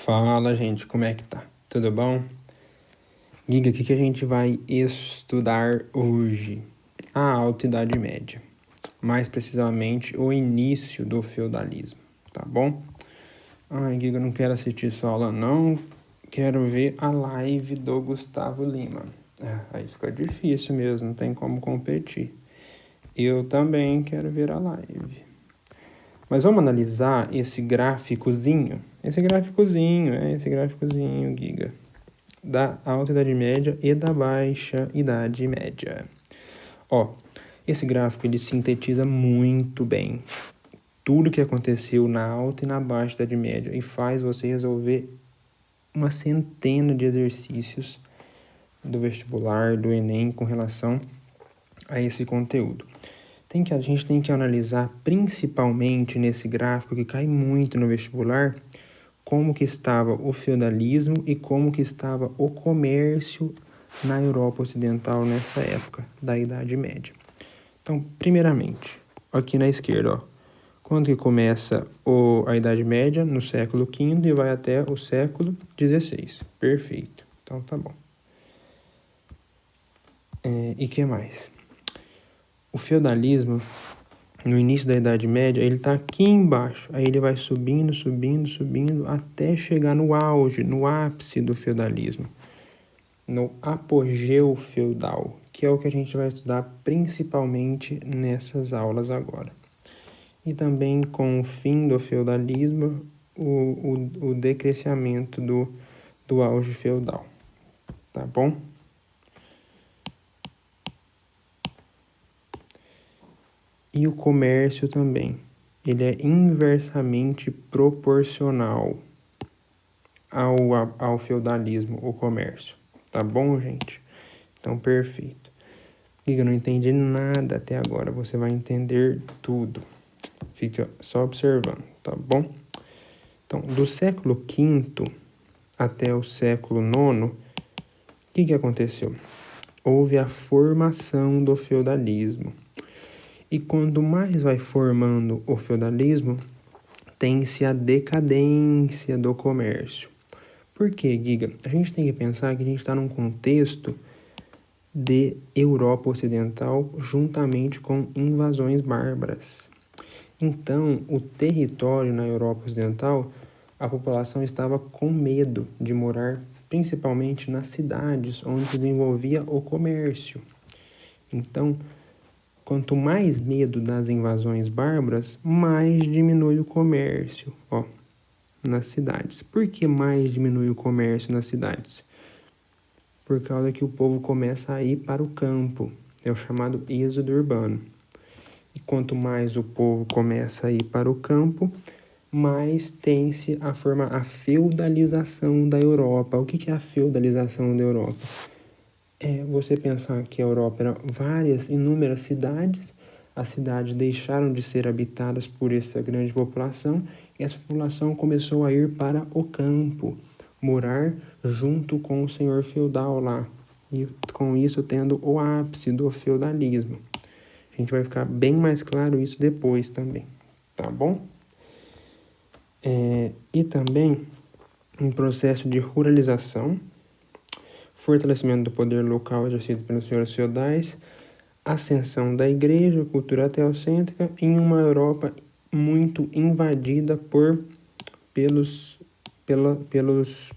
Fala, gente, como é que tá? Tudo bom? Giga, o que a gente vai estudar hoje? A Alta Idade Média. Mais precisamente, o início do feudalismo, tá bom? Ai, Giga, não quero assistir sua aula, não. Quero ver a live do Gustavo Lima. Aí fica difícil mesmo, não tem como competir. Eu também quero ver a live. Mas vamos analisar esse gráficozinho, Giga, da Alta Idade Média e da Baixa Idade Média. Ó, esse gráfico ele sintetiza muito bem tudo que aconteceu na Alta e na Baixa Idade Média e faz você resolver uma centena de exercícios do vestibular, do Enem, com relação a esse conteúdo. A gente tem que analisar principalmente nesse gráfico que cai muito no vestibular, como que estava o feudalismo e como que estava o comércio na Europa Ocidental nessa época da Idade Média. Então, primeiramente, aqui na esquerda, ó, quando que começa a Idade Média? No século V e vai até o século XVI. Perfeito. Então, tá bom. E que mais? O feudalismo, no início da Idade Média, ele está aqui embaixo. Aí ele vai subindo, até chegar no auge, no ápice do feudalismo. No apogeu feudal, que é o que a gente vai estudar principalmente nessas aulas agora. E também com o fim do feudalismo, o decrescimento do auge feudal. Tá bom? E o comércio também. Ele é inversamente proporcional ao feudalismo, o comércio. Tá bom, gente? Então, perfeito. Eu não entendi nada até agora. Você vai entender tudo. Fica só observando, tá bom? Então, do século V até o século IX, o que aconteceu? Houve a formação do feudalismo. E quando mais vai formando o feudalismo, tem-se a decadência do comércio. Por quê, Giga? A gente tem que pensar que a gente está num contexto de Europa Ocidental juntamente com invasões bárbaras. Então, o território na Europa Ocidental, a população estava com medo de morar principalmente nas cidades onde se desenvolvia o comércio. Então, quanto mais medo das invasões bárbaras, mais diminui o comércio, nas cidades. Por que mais diminui o comércio nas cidades? Por causa que o povo começa a ir para o campo, é o chamado êxodo urbano. E quanto mais o povo começa a ir para o campo, mais tem-se a formar a feudalização da Europa. O que é a feudalização da Europa? É você pensar que a Europa era inúmeras cidades, as cidades deixaram de ser habitadas por essa grande população e essa população começou a ir para o campo, morar junto com o senhor feudal lá, e com isso tendo o ápice do feudalismo. A gente vai ficar bem mais claro isso depois também, tá bom? E também um processo de ruralização, fortalecimento do poder local exercido pelos senhores feudais, ascensão da igreja, cultura teocêntrica em uma Europa muito invadida pelos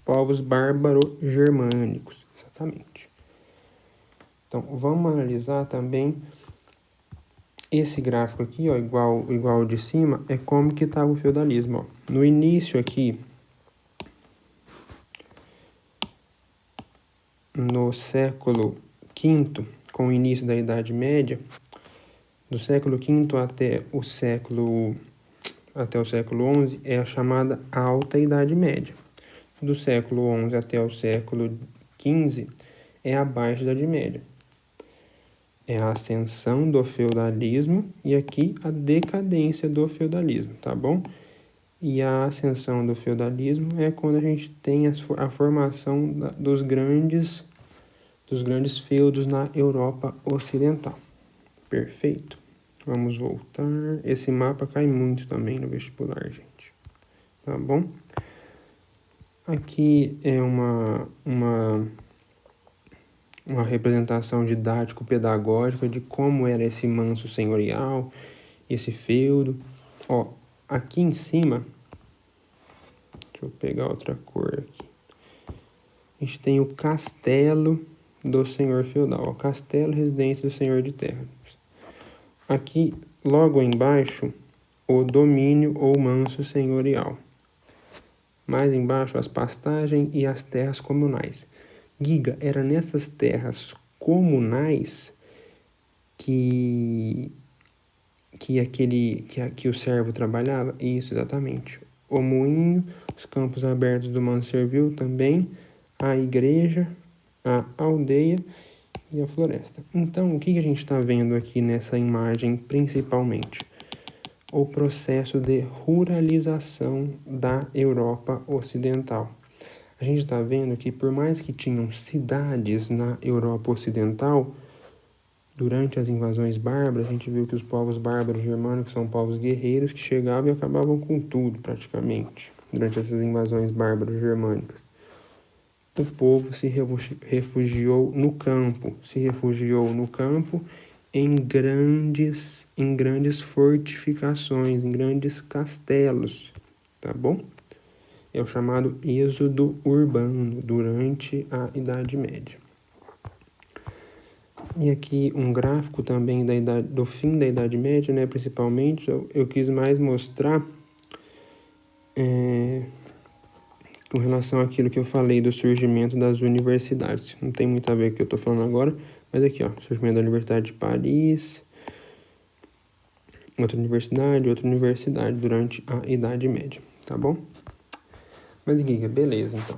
povos bárbaro-germânicos, exatamente. Então, vamos analisar também esse gráfico aqui, ó, igual ao de cima, é como que estava o feudalismo. Ó. No início aqui, no século V, com o início da Idade Média, do século V até o século XI, é a chamada Alta Idade Média. Do século XI até o século XV, é a Baixa Idade Média. É a ascensão do feudalismo e aqui a decadência do feudalismo, tá bom? E a ascensão do feudalismo é quando a gente tem a formação dos grandes feudos na Europa Ocidental. Perfeito. Vamos voltar. Esse mapa cai muito também no vestibular, gente. Tá bom? Aqui é uma representação didático-pedagógica de como era esse manso senhorial, esse feudo. Ó, aqui em cima, deixa eu pegar outra cor aqui. A gente tem o castelo do senhor feudal, ó, castelo residência do senhor de terra. Aqui, logo embaixo, o domínio ou manso senhorial. Mais embaixo, as pastagens e as terras comunais. Giga, era nessas terras comunais que o servo trabalhava? Isso, exatamente. O moinho, os campos abertos do manso servil também, a igreja, a aldeia e a floresta. Então, o que a gente está vendo aqui nessa imagem principalmente? O processo de ruralização da Europa Ocidental. A gente está vendo que por mais que tinham cidades na Europa Ocidental, durante as invasões bárbaras, a gente viu que os povos bárbaros germânicos são povos guerreiros que chegavam e acabavam com tudo, praticamente, durante essas invasões bárbaras germânicas. O povo se refugiou no campo, em grandes fortificações, em grandes castelos, tá bom? É o chamado êxodo urbano durante a Idade Média. E aqui um gráfico também do fim da Idade Média, né? Principalmente, eu quis mais mostrar com relação àquilo que eu falei do surgimento das universidades. Não tem muito a ver com o que eu estou falando agora, mas aqui, ó, surgimento da Universidade de Paris, outra universidade durante a Idade Média, tá bom? Mas, Giga, beleza, então.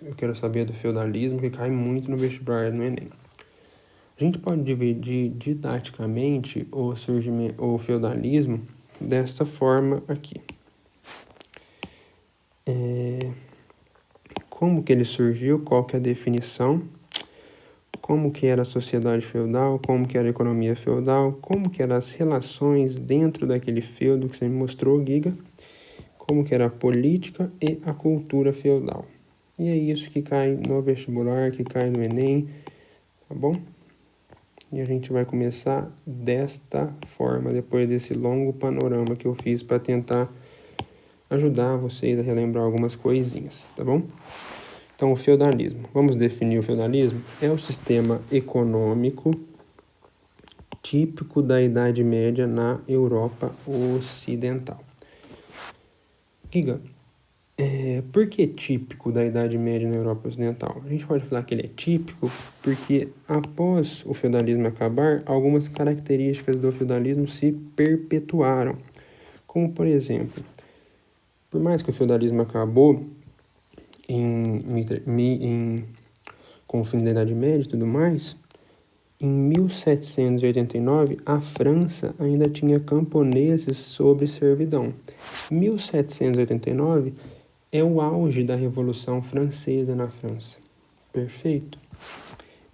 Eu quero saber do feudalismo, que cai muito no vestibular no Enem. A gente pode dividir didaticamente o feudalismo desta forma aqui. Como que ele surgiu, qual que é a definição, como que era a sociedade feudal, como que era a economia feudal, como que eram as relações dentro daquele feudo que você me mostrou, Giga, como que era a política e a cultura feudal. E é isso que cai no vestibular, que cai no Enem, tá bom? E a gente vai começar desta forma, depois desse longo panorama que eu fiz para tentar ajudar vocês a relembrar algumas coisinhas, tá bom? Então, o feudalismo. Vamos definir o feudalismo? É o sistema econômico típico da Idade Média na Europa Ocidental. Giga, por que típico da Idade Média na Europa Ocidental? A gente pode falar que ele é típico porque após o feudalismo acabar, algumas características do feudalismo se perpetuaram. Como, por exemplo, por mais que o feudalismo acabou com o fim da Idade Média e tudo mais, em 1789, a França ainda tinha camponeses sob servidão. 1789 é o auge da Revolução Francesa na França. Perfeito?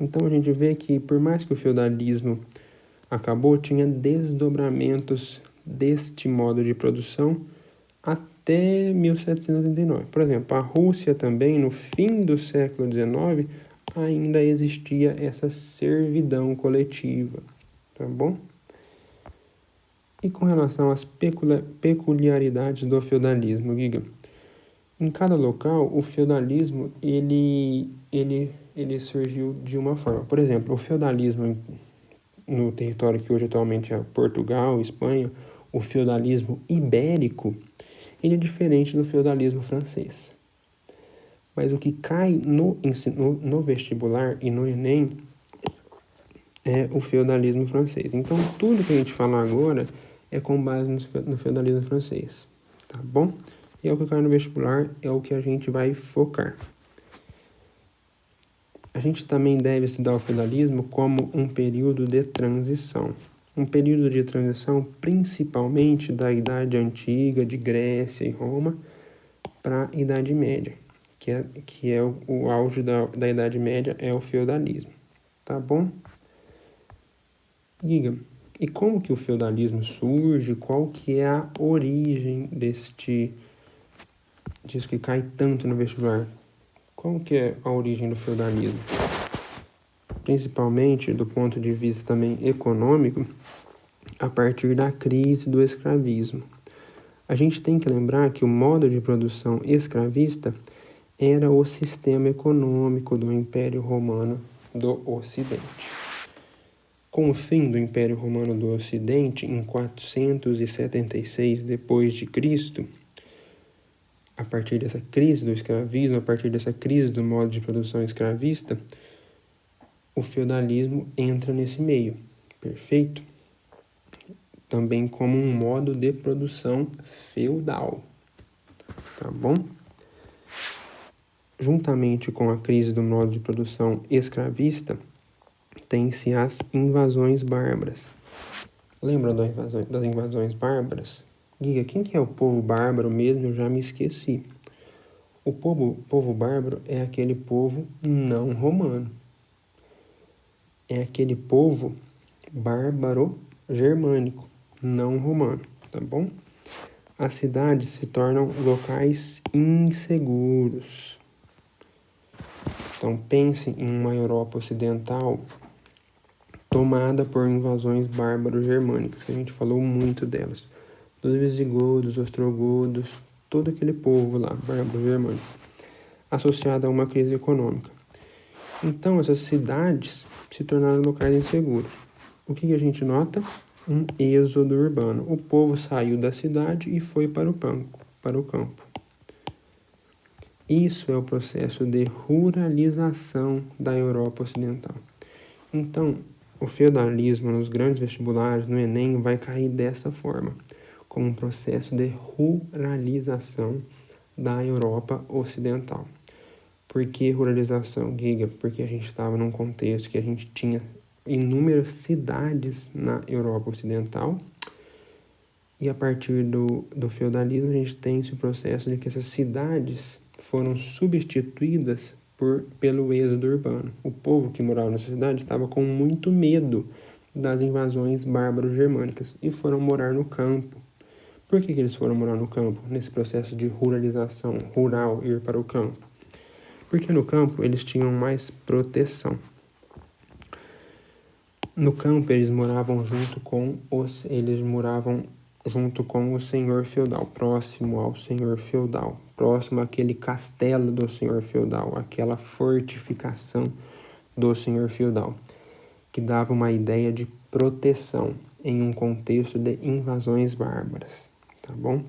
Então a gente vê que, por mais que o feudalismo acabou, tinha desdobramentos deste modo de produção até 1789. Por exemplo, a Rússia também, no fim do século XIX, ainda existia essa servidão coletiva, tá bom? E com relação às peculiaridades do feudalismo, Giga, em cada local, o feudalismo, ele surgiu de uma forma. Por exemplo, o feudalismo no território que hoje atualmente é Portugal, Espanha, o feudalismo ibérico, ele é diferente do feudalismo francês. Mas o que cai no vestibular e no Enem é o feudalismo francês. Então, tudo que a gente fala agora é com base no feudalismo francês, tá bom? E é o que cai no vestibular, é o que a gente vai focar. A gente também deve estudar o feudalismo como um período de transição. Um período de transição principalmente da Idade Antiga, de Grécia e Roma, para a Idade Média, que é o auge da Idade Média, é o feudalismo, tá bom? Giga, e como que o feudalismo surge? Qual que é a origem diz que cai tanto no vestibular. Qual que é a origem do feudalismo? Principalmente do ponto de vista também econômico, a partir da crise do escravismo. A gente tem que lembrar que o modo de produção escravista era o sistema econômico do Império Romano do Ocidente. Com o fim do Império Romano do Ocidente, em 476 d.C., a partir dessa crise do escravismo, a partir dessa crise do modo de produção escravista, o feudalismo entra nesse meio, perfeito? Também como um modo de produção feudal, tá bom? Juntamente com a crise do modo de produção escravista, tem-se as invasões bárbaras. Lembram das invasões bárbaras? Guia, quem que é o povo bárbaro mesmo? Eu já me esqueci. O povo bárbaro é aquele povo não romano. É aquele povo bárbaro germânico, não romano, tá bom? As cidades se tornam locais inseguros. Então pense em uma Europa ocidental tomada por invasões bárbaro-germânicas, que a gente falou muito delas. Dos visigodos, ostrogodos, todo aquele povo lá, bárbaro-germânico, associado a uma crise econômica. Então, essas cidades se tornaram locais inseguros. O que a gente nota? Um êxodo urbano. O povo saiu da cidade e foi para o campo. Isso é o processo de ruralização da Europa Ocidental. Então, o feudalismo nos grandes vestibulares, no Enem, vai cair dessa forma, como um processo de ruralização da Europa Ocidental. Por que ruralização, Giga? Porque a gente estava num contexto que a gente tinha inúmeras cidades na Europa Ocidental e a partir do feudalismo a gente tem esse processo de que essas cidades foram substituídas pelo êxodo urbano. O povo que morava nessa cidade estava com muito medo das invasões bárbaro-germânicas e foram morar no campo. Por que eles foram morar no campo? Nesse processo de ruralização, rural, ir para o campo. Porque no campo eles tinham mais proteção. No campo eles moravam junto com o senhor feudal, próximo ao senhor feudal, próximo àquele castelo do senhor feudal, aquela fortificação do senhor feudal, que dava uma ideia de proteção em um contexto de invasões bárbaras, tá bom?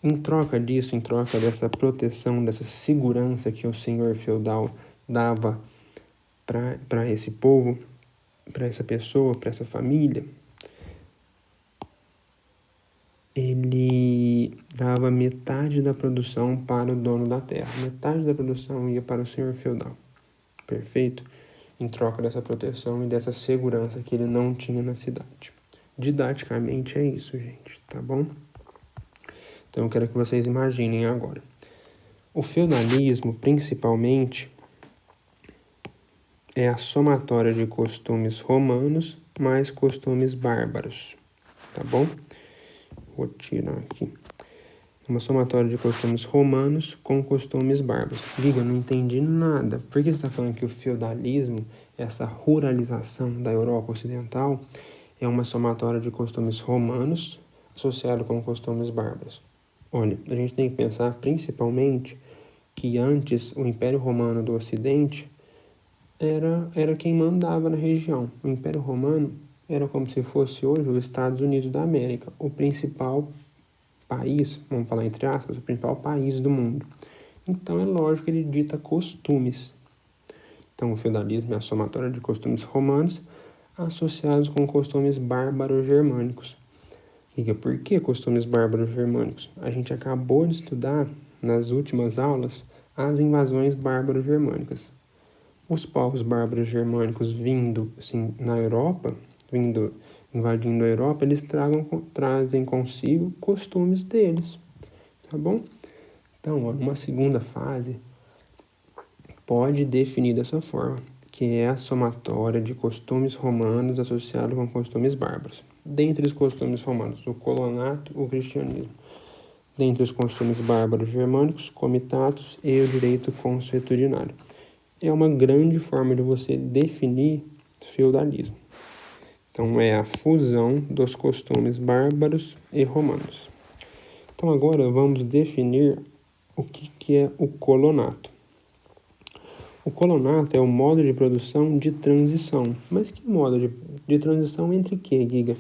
Em troca disso, em troca dessa proteção, dessa segurança que o senhor feudal dava para esse povo, para essa pessoa, para essa família, ele dava metade da produção para o dono da terra. Metade da produção ia para o senhor feudal. Perfeito? Em troca dessa proteção e dessa segurança que ele não tinha na cidade. Didaticamente é isso, gente, tá bom? Então eu quero que vocês imaginem agora. O feudalismo, principalmente, é a somatória de costumes romanos mais costumes bárbaros, tá bom? Vou tirar aqui. Uma somatória de costumes romanos com costumes bárbaros. Giga, não entendi nada. Por que você está falando que o feudalismo, essa ruralização da Europa Ocidental, é uma somatória de costumes romanos associado com costumes bárbaros? Olha, a gente tem que pensar principalmente que antes o Império Romano do Ocidente era quem mandava na região. O Império Romano era como se fosse hoje os Estados Unidos da América, o principal país, vamos falar entre aspas, o principal país do mundo. Então é lógico que ele dita costumes. Então o feudalismo é a somatória de costumes romanos associados com costumes bárbaro-germânicos. E por que costumes bárbaro-germânicos? A gente acabou de estudar nas últimas aulas as invasões bárbaro-germânicas. Os povos bárbaros germânicos vindo assim, na Europa, invadindo a Europa, eles trazem consigo costumes deles, tá bom? Então, uma segunda fase pode definir dessa forma, que é a somatória de costumes romanos associados com costumes bárbaros. Dentre os costumes romanos, o colonato, o cristianismo. dentre os costumes bárbaros germânicos, comitatus e o direito consuetudinário. É uma grande forma de você definir feudalismo. Então, é a fusão dos costumes bárbaros e romanos. Então, agora vamos definir o que é o colonato. O colonato é o modo de produção de transição. Mas que modo de transição entre que, Giga?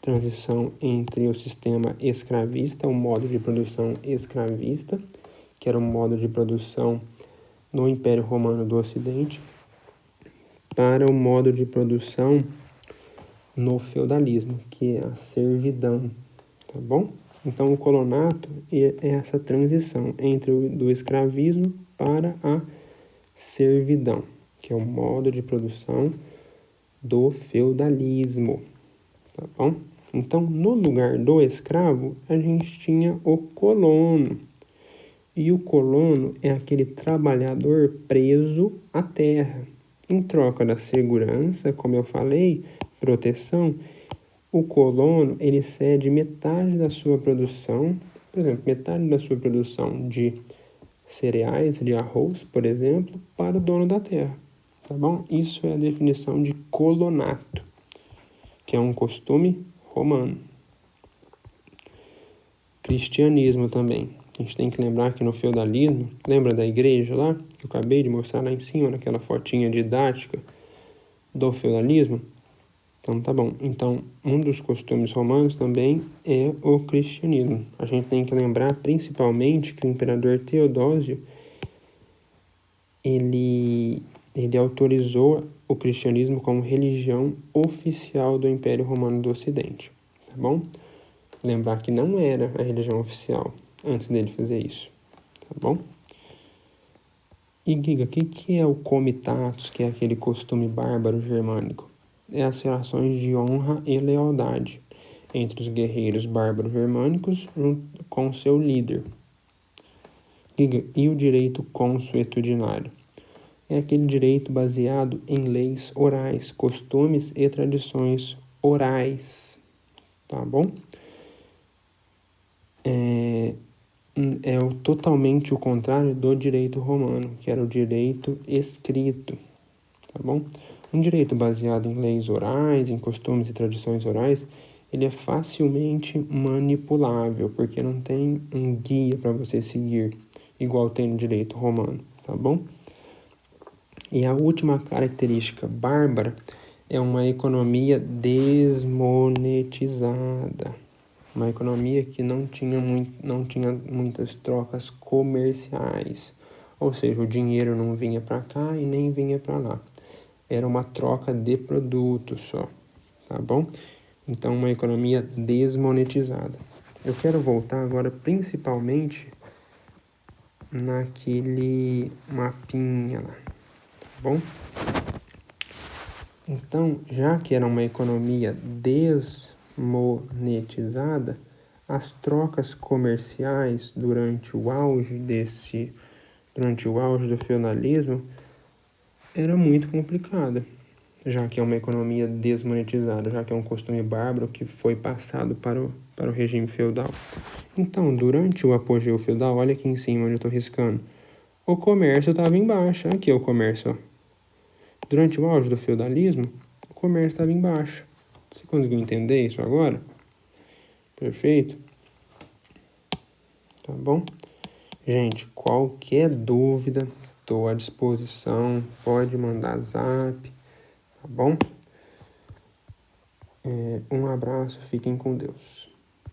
Transição entre o sistema escravista, o modo de produção escravista, que era o modo de produção no Império Romano do Ocidente, para o modo de produção no feudalismo, que é a servidão, tá bom? Então, o colonato é essa transição entre do escravismo para a servidão, que é o modo de produção do feudalismo, tá bom? Então, no lugar do escravo, a gente tinha o colono. E o colono é aquele trabalhador preso à terra. Em troca da segurança, como eu falei, proteção, o colono ele cede metade da sua produção, por exemplo, metade da sua produção de cereais, de arroz, por exemplo, para o dono da terra, tá bom? Isso é a definição de colonato, que é um costume romano. Cristianismo também. A gente tem que lembrar que no feudalismo, lembra da igreja lá, que eu acabei de mostrar lá em cima, naquela fotinha didática do feudalismo? Então, tá bom. Então, um dos costumes romanos também é o cristianismo. A gente tem que lembrar principalmente que o imperador Teodósio, ele autorizou o cristianismo como religião oficial do Império Romano do Ocidente, tá bom? Lembrar que não era a religião oficial antes dele fazer isso, tá bom? E Giga, o que é o comitatus, que é aquele costume bárbaro germânico? É as relações de honra e lealdade entre os guerreiros bárbaros germânicos com seu líder. Giga, e o direito consuetudinário? É aquele direito baseado em leis orais, costumes e tradições orais, tá bom? É totalmente o contrário do direito romano, que era o direito escrito, tá bom? Um direito baseado em leis orais, em costumes e tradições orais, ele é facilmente manipulável, porque não tem um guia para você seguir, igual tem no direito romano, tá bom? E a última característica bárbara é uma economia desmonetizada. Uma economia que não tinha muitas trocas comerciais. Ou seja, o dinheiro não vinha para cá e nem vinha para lá. Era uma troca de produtos só, tá bom? Então, uma economia desmonetizada. Eu quero voltar agora principalmente naquele mapinha lá, tá bom? Então, já que era uma economia desmonetizada, as trocas comerciais durante o auge do feudalismo era muito complicada, já que é uma economia desmonetizada, já que é um costume bárbaro que foi passado para o regime feudal. Então, durante o apogeu feudal, olha aqui em cima onde eu estou riscando, o comércio estava em baixa. Aqui é o comércio, ó. Durante o auge do feudalismo, o comércio estava em baixa. Você conseguiu entender isso agora? Perfeito? Tá bom? Gente, qualquer dúvida, estou à disposição. Pode mandar zap, tá bom? Um abraço, fiquem com Deus.